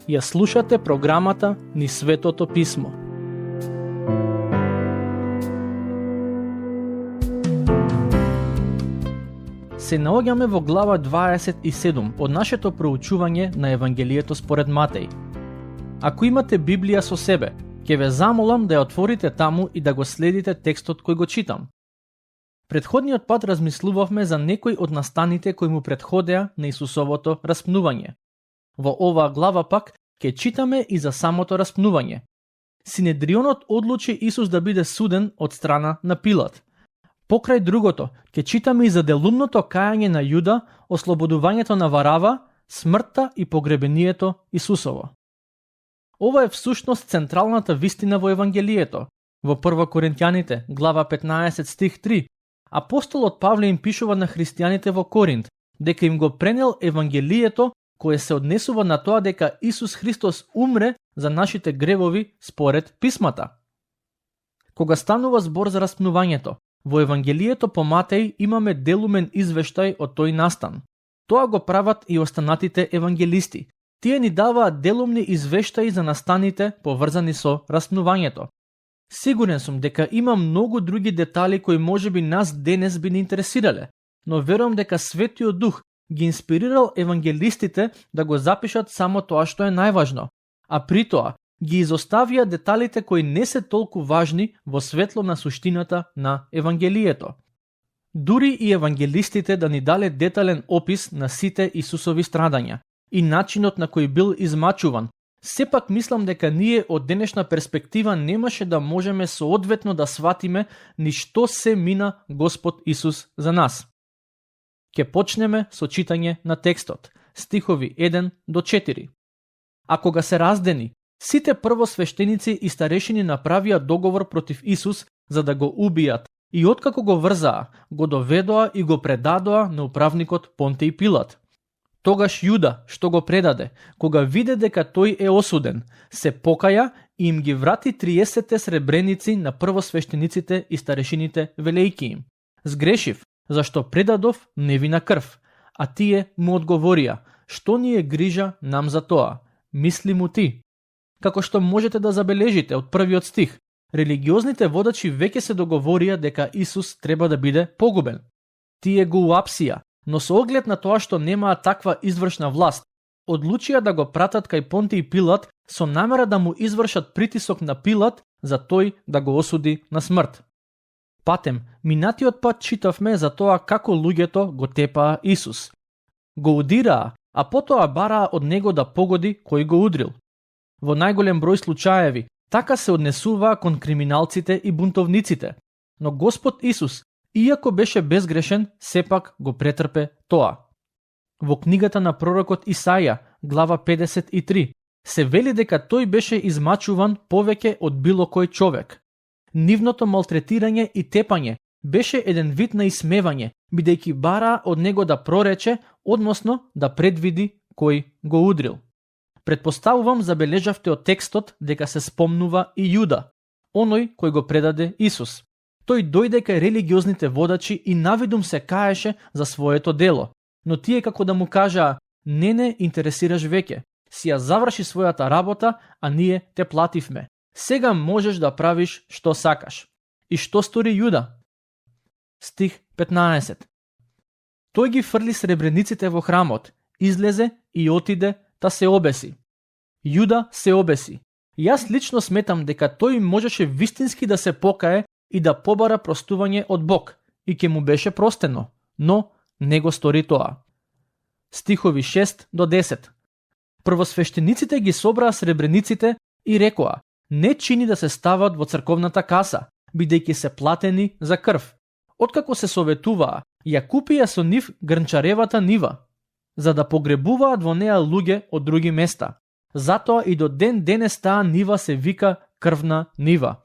Ја слушате програмата Низ Светото Писмо. Се наоѓаме во глава 27 од нашето проучување на Евангелието според Матеј. Ако имате Библија со себе, ќе ве замолам да ја отворите таму и да го следите текстот кој го читам. Претходниот пат размислувавме за некои од настаните кои му претходеа на Исусовото распнување. Во оваа глава пак ќе читаме и за самото распнување. Синедрионот одлучи Исус да биде суден од страна на Пилат. Покрај другото, ќе читаме и за делумното кајање на Јуда, ослободувањето на Варава, смртта и погребението Исусово. Ова е всушност централната вистина во Евангелието. Во 1 Коринтјаните, глава 15 стих 3, апостолот Павле им пишува на христијаните во Коринт, дека им го пренел Евангелието кое се однесува на тоа дека Исус Христос умре за нашите гревови според писмата. Кога станува збор за распнувањето, во Евангелието по Матеј имаме делумен извештај од тој настан. Тоа го прават и останатите евангелисти. Тие ни даваат делумни извештаи за настаните поврзани со распнувањето. Сигурен сум дека има многу други детали кои можеби нас денес би ни интересирале, но верувам дека Светиот Дух ги инспирирал евангелистите да го запишат само тоа што е најважно, а при тоа ги изоставија деталите кои не се толку важни во светло на суштината на Евангелието. Дури и евангелистите да ни дале детален опис на сите Исусови страдања и начинот на кој бил измачуван, сепак мислам дека ние од денешна перспектива немаше да можеме соодветно да сватиме ни што се мина Господ Исус за нас. Ке почнеме со читање на текстот, стихови 1 до 4. А кога се раздени, сите првосвештеници и старешини направија договор против Исус за да го убијат и откако го врзаа, го доведоа и го предадоа на управникот Понтиј Пилат. Тогаш Јуда, што го предаде, кога виде дека тој е осуден, се покаја и им ги врати 30 сребреници на првосвештениците и старешините велејки им. Сгрешив, зашто предадов невина крв, а тие му одговорија, што ни е грижа нам за тоа, мисли му ти. Како што можете да забележите од првиот стих, религиозните водачи веќе се договорија дека Исус треба да биде погубен. Тие го уапсија, но со оглед на тоа што немаа таква извршна власт, одлучија да го пратат кај Понтиј Пилат со намера да му извршат притисок на Пилат за тој да го осуди на смрт. Патем, минатиот пат читавме за тоа како луѓето го тепаа Исус. Го удираа, а потоа бараа од него да погоди кој го удрил. Во најголем број случаеви, така се однесуваа кон криминалците и бунтовниците, но Господ Исус, иако беше безгрешен, сепак го претрпе тоа. Во книгата на пророкот Исаја, глава 53, се вели дека тој беше измачуван повеќе од било кој човек. Нивното малтретирање и тепање беше еден вид на исмевање, бидејќи бараа од него да прорече, односно да предвиди кој го удрил. Предпоставувам забележавте од текстот дека се спомнува и Јуда, оној кој го предаде Исус. Тој дојде кај религиозните водачи и навидум се каеше за своето дело, но тие како да му кажаа, не интересираш веќе, си ја заврши својата работа, а ние те плативме. Сега можеш да правиш што сакаш. И што стори Јуда? Стих 15. Тој ги фрли сребрениците во храмот, излезе и отиде та се обеси. Јуда се обеси. Јас лично сметам дека тој можеше вистински да се покае и да побара простување од Бог, и ќе му беше простено, но не го стори тоа. Стихови 6 до 10. Првосвештениците ги собраа сребрениците и рекоа, не чини да се стават во црковната каса, бидејќи се платени за крв. Откако се советуваа, ја купија со нив грнчаревата нива, за да погребуваат во неа луѓе од други места. Затоа и до ден денес таа нива се вика крвна нива.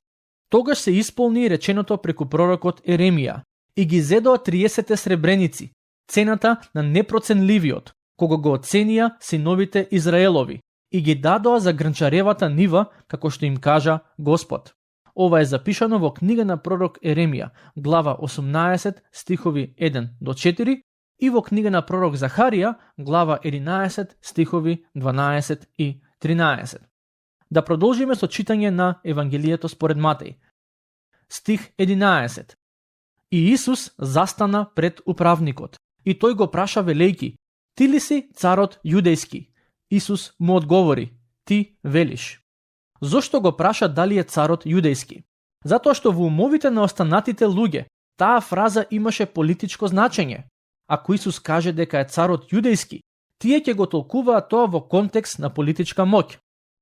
Тогаш се исполни реченото преку пророкот Еремија и ги зедоа 30 сребреници, цената на непроценливиот, кога го оценија синовите Израелови, и ги дадоа за грнчаревата нива, како што им кажа Господ. Ова е запишано во книга на пророк Еремија, глава 18, стихови 1 до 4, и во книга на пророк Захарија, глава 11, стихови 12 и 13. Да продолжиме со читање на Евангелието според Матеј. Стих 11. И Исус застана пред управникот, и тој го праша велејки: Ти ли си царот јудејски? Исус му одговори: Ти велиш. Зошто го праша дали е царот јудејски? Затоа што во умовите на останатите луѓе таа фраза имаше политичко значење. Ако Исус каже дека е царот јудејски, тие ќе го толкуваат тоа во контекст на политичка моќ.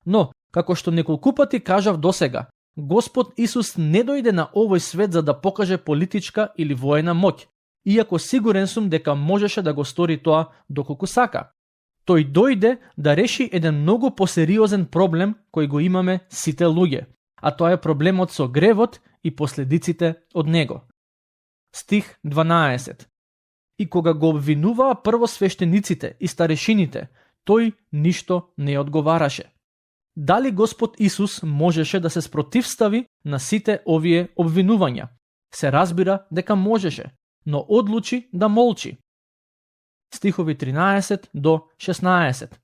Но, како што неколку пати кажав досега, Господ Исус не дојде на овој свет за да покаже политичка или воена моќ, иако сигурен сум дека можеше да го стори тоа доколку сака. Тој дојде да реши еден многу посериозен проблем кој го имаме сите луѓе, а тоа е проблемот со гревот и последиците од него. Стих 12. И кога го обвинуваа првосвештениците и старешините, тој ништо не одговараше. Дали Господ Исус можеше да се спротивстави на сите овие обвинувања? Се разбира дека можеше, но одлучи да молчи. Стихови 13 до 16.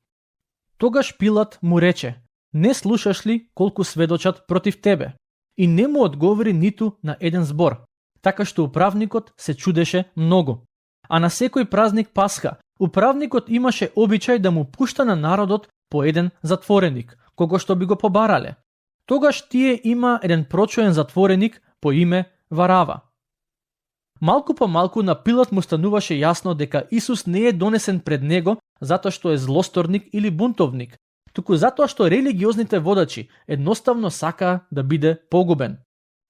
Тогаш Пилат му рече: Не слушаш ли колку сведочат против тебе? И не му одговори ниту на еден збор, така што управникот се чудеше многу. А на секој празник Пасха, управникот имаше обичај да му пушта на народот по еден затвореник, кого што би го побарале. Тогаш тие има еден прочуен затвореник по име Варава. Малку по малку на Пилат му стануваше јасно дека Исус не е донесен пред него затоа што е злосторник или бунтовник, туку затоа што религиозните водачи едноставно сакаа да биде погубен.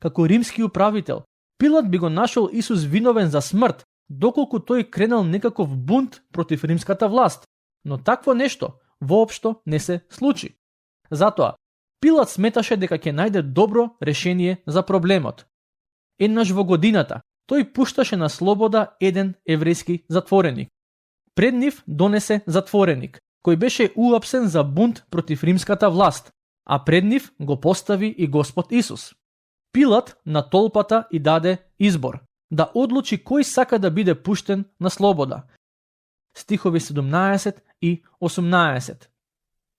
Како римски управител, Пилат би го нашол Исус виновен за смрт, доколку тој кренал некаков бунт против римската власт, но такво нешто воопшто не се случи. Затоа, Пилат сметаше дека ќе најде добро решение за проблемот. Еднаш во годината, тој пушташе на слобода еден еврејски затвореник. Пред нив донесе затвореник, кој беше уапсен за бунт против римската власт, а пред нив го постави и Господ Исус. Пилат на толпата и даде избор да одлучи кој сака да биде пуштен на слобода. Стихови 17 и 18.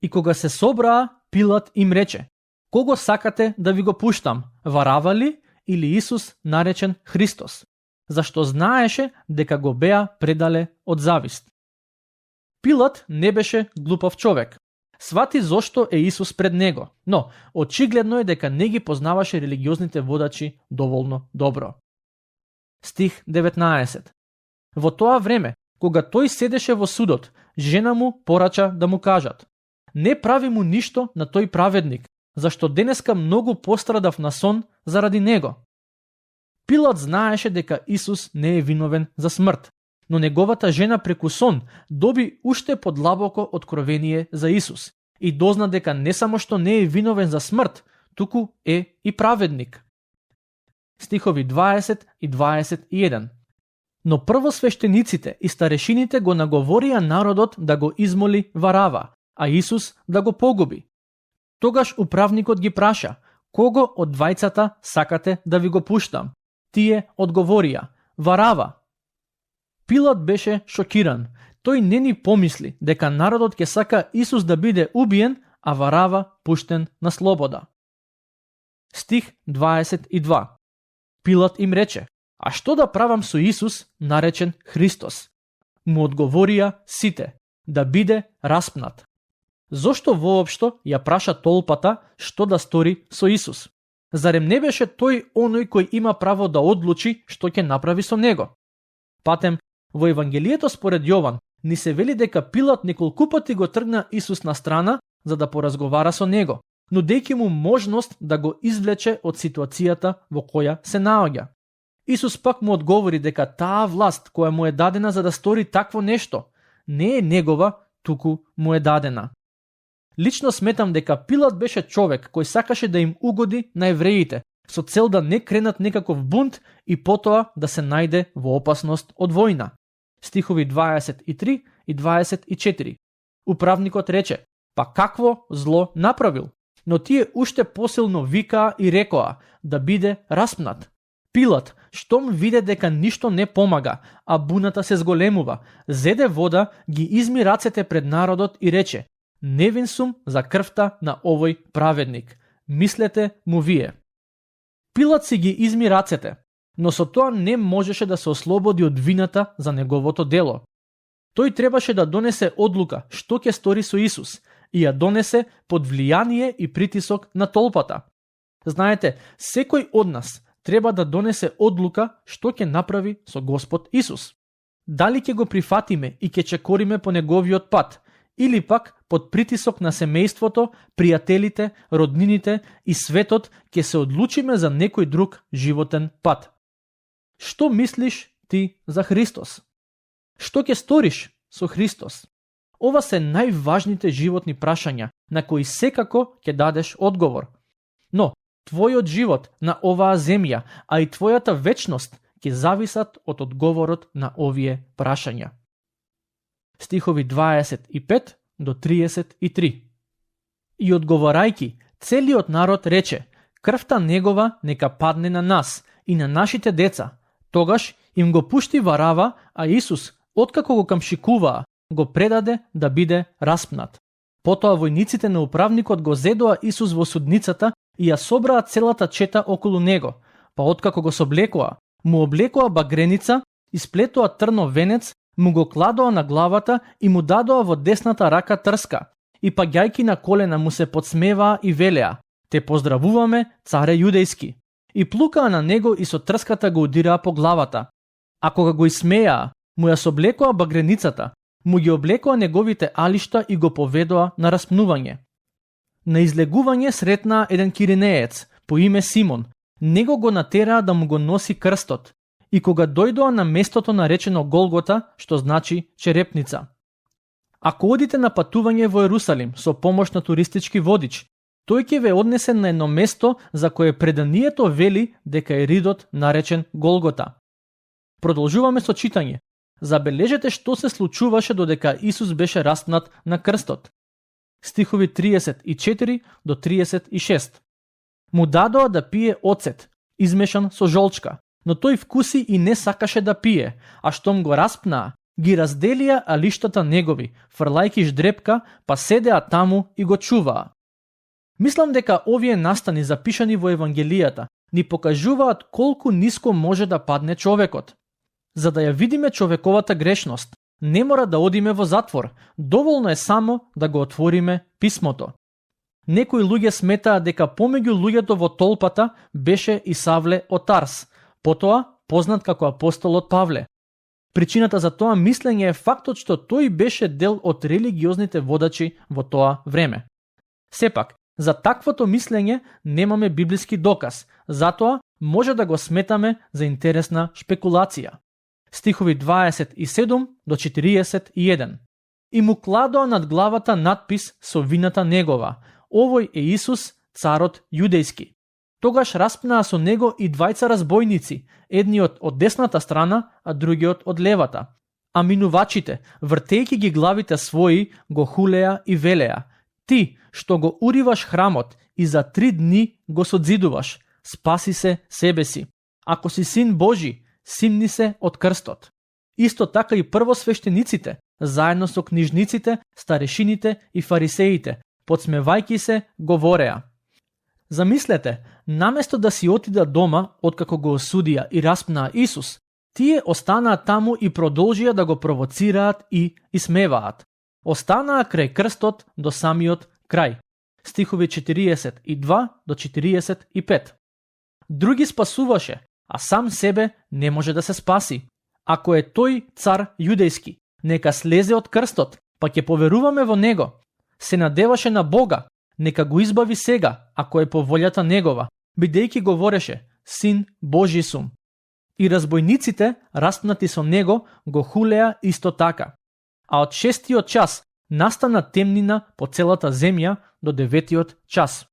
И кога се собраа, Пилат им рече: Кого сакате да ви го пуштам, Варава ли или Исус наречен Христос? Зашто знаеше дека го беа предале од завист. Пилат не беше глупав човек. Свати зошто е Исус пред него, но очигледно е дека не ги познаваше религиозните водачи доволно добро. Стих 19. Во тоа време, кога тој седеше во судот, жена му порача да му кажат: Не прави му ништо на тој праведник, зашто денеска многу пострадав на сон заради него. Пилат знаеше дека Исус не е виновен за смрт, но неговата жена преку сон доби уште подлабоко откровение за Исус и дозна дека не само што не е виновен за смрт, туку е и праведник. Стихови 20 и 21. Но првосвештениците и старешините го наговорија народот да го измоли Варава, а Исус да го погуби. Тогаш управникот ги праша: Кого од двајцата сакате да ви го пуштам? Тие одговорија: Варава. Пилат беше шокиран. Тој не ни помисли дека народот ќе сака Исус да биде убиен, а Варава пуштен на слобода. Стих 22. Пилат им рече: А што да правам со Исус, наречен Христос? Му одговорија сите: Да биде распнат. Зошто воопшто ја праша толпата што да стори со Исус? Зарем не беше тој оној кој има право да одлучи што ќе направи со него? Патем, во Евангелието според Јован ни се вели дека Пилат неколку пати го тргна Исус на страна за да поразговара со него, нудејќи му можност да го извлече од ситуацијата во која се наоѓа. Исус пак му одговори дека таа власт која му е дадена за да стори такво нешто не е негова, туку му е дадена. Лично сметам дека Пилат беше човек кој сакаше да им угоди на евреите, со цел да не кренат некаков бунт и потоа да се најде во опасност од војна. Стихови 23 и 24. Управникот рече: Па какво зло направил? но тие уште посилно викаа и рекоа да биде распнат. Пилат, штом виде дека ништо не помага, а буната се зголемува, зеде вода, ги изми рацете пред народот и рече: невин сум за крвта на овој праведник. Мислете му вие. Пилат си ги изми рацете, но со тоа не можеше да се ослободи од вината за неговото дело. Тој требаше да донесе одлука што ќе стори со Исус и ја донесе под влијание и притисок на толпата. Знаете, секој од нас треба да донесе одлука што ќе направи со Господ Исус. Дали ќе го прифатиме и ќе чекориме по неговиот пат, или пак под притисок на семејството, пријателите, роднините и светот ќе се одлучиме за некој друг животен пат. Што мислиш ти за Христос? Што ќе сториш со Христос? Ова се најважните животни прашања на кои секако ќе дадеш одговор. Но твојот живот на оваа земја, а и твојата вечност ќе зависат од одговорот на овие прашања. Стихови 25 до 33. И одговорајки, целиот народ рече: крвта негова нека падне на нас и на нашите деца. Тогаш им го пушти Варава, а Исус, откако го камшикуваа, го предаде да биде распнат. Потоа војниците на управникот го зедоа Исус во судницата и ја собраа целата чета околу него, па откако го соблекоа, му облекоа багреница, исплетоа трнов венец, му го кладоа на главата и му дадоа во десната рака трска, и паѓајки на колена му се подсмеваа и велеа: те поздравуваме, царе јудејски. И плукаа на него и со трската го удираа по главата. А кога го исмеаа, му ја соблекоа багреницата, му ги облекоа неговите алишта и го поведоа на распнување. На излегување сретнаа еден киринеец по име Симон. Него го натераа да му го носи крстот. И кога дојдоа на местото наречено Голгота, што значи черепница. Ако одите на патување во Ерусалим со помош на туристички водич, тој ќе ве однесе на едно место за кое преданието вели дека е ридот наречен Голгота. Продолжуваме со читање. Забележете што се случуваше додека Исус беше распнат на крстот. Стихови 34 до 36. Му дадоа да пие оцет, измешан со жолчка, но тој вкуси и не сакаше да пие, а штом го распнаа, ги разделија алиштата негови, фрлајки ждрепка, па седеа таму и го чуваа. Мислам дека овие настани запишани во Евангелијата ни покажуваат колку ниско може да падне човекот. За да ја видиме човековата грешност, не мора да одиме во затвор, доволно е само да го отвориме писмото. Некои луѓе сметаа дека помеѓу луѓето во толпата беше и Савле од Тарс, потоа познат како апостолот Павле. Причината за тоа мислење е фактот што тој беше дел од религиозните водачи во тоа време. Сепак, за таквото мислење немаме библиски доказ, затоа може да го сметаме за интересна шпекулација. Стихови 27 до 41. И му кладоа над главата надпис со вината негова: овој е Исус, царот јудејски. Тогаш распнаа со него и двајца разбойници, едниот од десната страна, а другиот од левата. А минувачите, вртејќи ги главите своји, го хулеа и велеа: ти, што го уриваш храмот и за 3 дни го содзидуваш, спаси се себе си. Ако си син Божи, симни се од крстот. Исто така и првосвештениците, заедно со книжниците, старешините и фарисеите, подсмевајки се, говореа. Замислете, наместо да си отида дома, откако го осудија и распнаа Исус, тие останаа таму и продолжија да го провоцираат и исмеваат. Останаа крај крстот до самиот крај. Стихови 42 до 45. Други спасуваше, а сам себе не може да се спаси. Ако е тој цар јудејски, нека слезе од крстот, па ќе поверуваме во него. Се надеваше на Бога, нека го избави сега, ако е по волјата негова, бидејќи говореше: син Божи сум. И разбойниците, распнати со него, го хулеа исто така. А од 6-тиот час настана темнина по целата земја до 9-тиот час.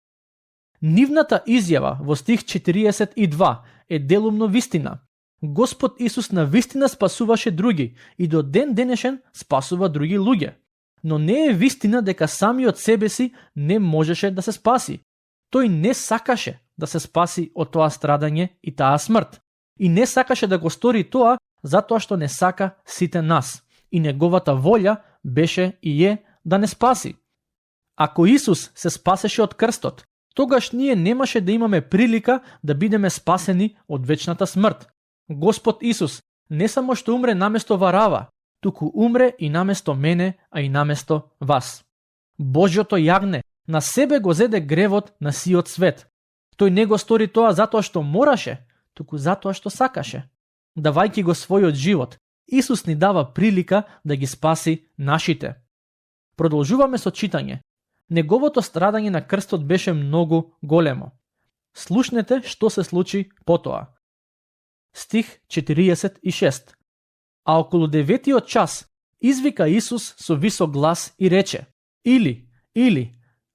Нивната изјава во стих 42 е делумно вистина. Господ Исус на вистина спасуваше други и до ден денешен спасува други луѓе. но не е вистина дека самиот себе си не можеше да се спаси. Тој не сакаше да се спаси од тоа страдање и таа смрт. И не сакаше да го стори тоа затоа што не сака сите нас. И неговата волја беше и е да не спаси. Ако Исус се спасеше од крстот, тогаш ние немаше да имаме прилика да бидеме спасени од вечната смрт. Господ Исус не само што умре наместо Варава, туку умре и наместо мене, а и наместо вас. Божјото јагне на себе го зеде гревот на сиот свет. Тој не го стори тоа затоа што мораше, туку затоа што сакаше. Давајќи го својот живот, Исус ни дава прилика да ги спаси нашите. Продолжуваме со читање. Неговото страдање на крстот беше многу големо. Слушнете што се случи потоа. Стих 46. А околу 9-тиот час извика Исус со висок глас и рече: Или,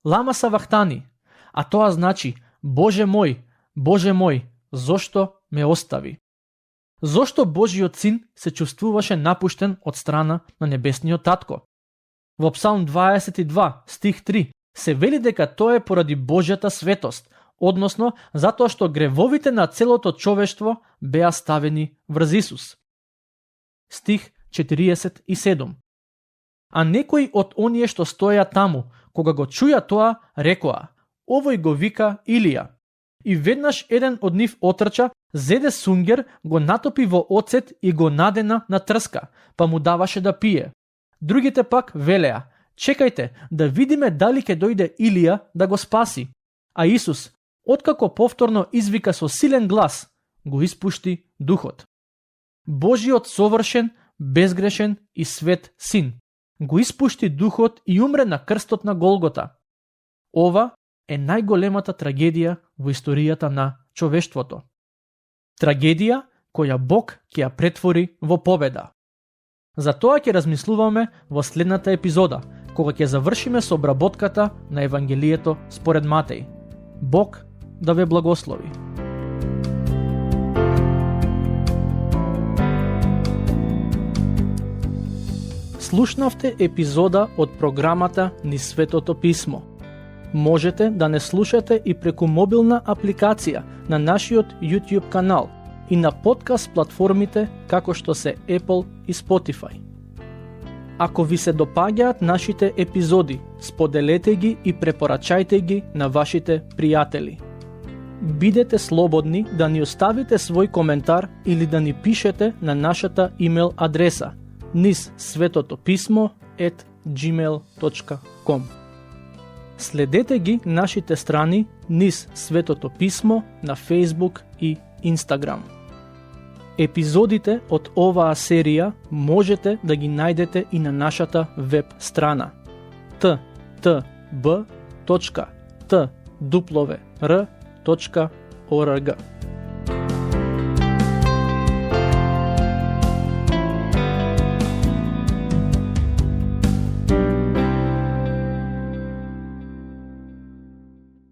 лама савахтани, а тоа значи: Боже мој, зошто ме остави? Зошто Божиот син се чувствуваше напуштен од страна на небесниот татко? Во Псалм 22, стих 3, се вели дека тоа е поради Божјата светост, односно затоа што гревовите на целото човештво беа ставени врз Исус. Стих 47. А некои од оние што стоја таму, кога го чуја тоа, рекоа: Овој го вика Илија. И веднаш еден од нив отрча, зеде сунгер, го натопи во оцет и го надена на трска, па му даваше да пие. Другите пак велеа: Чекајте да видиме дали ќе дојде Илија да го спаси. А Исус, откако повторно извика со силен глас, го испушти духот. Божиот совршен, безгрешен и свет син го испушти духот и умре на крстот на Голгота. Ова е најголемата трагедија во историјата на човештвото. Трагедија која Бог ќе ја претвори во победа. За тоа ќе размислуваме во следната епизода, кога ќе завршиме со обработката на Евангелието според Матеј. Бог да ве благослови. Слушнавте епизода од програмата Низ Светото Писмо. Можете да не слушате и преку мобилна апликација на нашиот YouTube канал и на подкаст платформите како што се Apple и Spotify. Ако ви се допаѓаат нашите епизоди, споделете ги и препорачајте ги на вашите пријатели. Бидете слободни да ни оставите свој коментар или да ни пишете на нашата имейл адреса nizsvetotopисmo@gmail.com. Следете ги нашите страни Низ Светото Писмо на Facebook и Instagram. Епизодите од оваа серија можете да ги најдете и на нашата веб страна ttb.twr.org.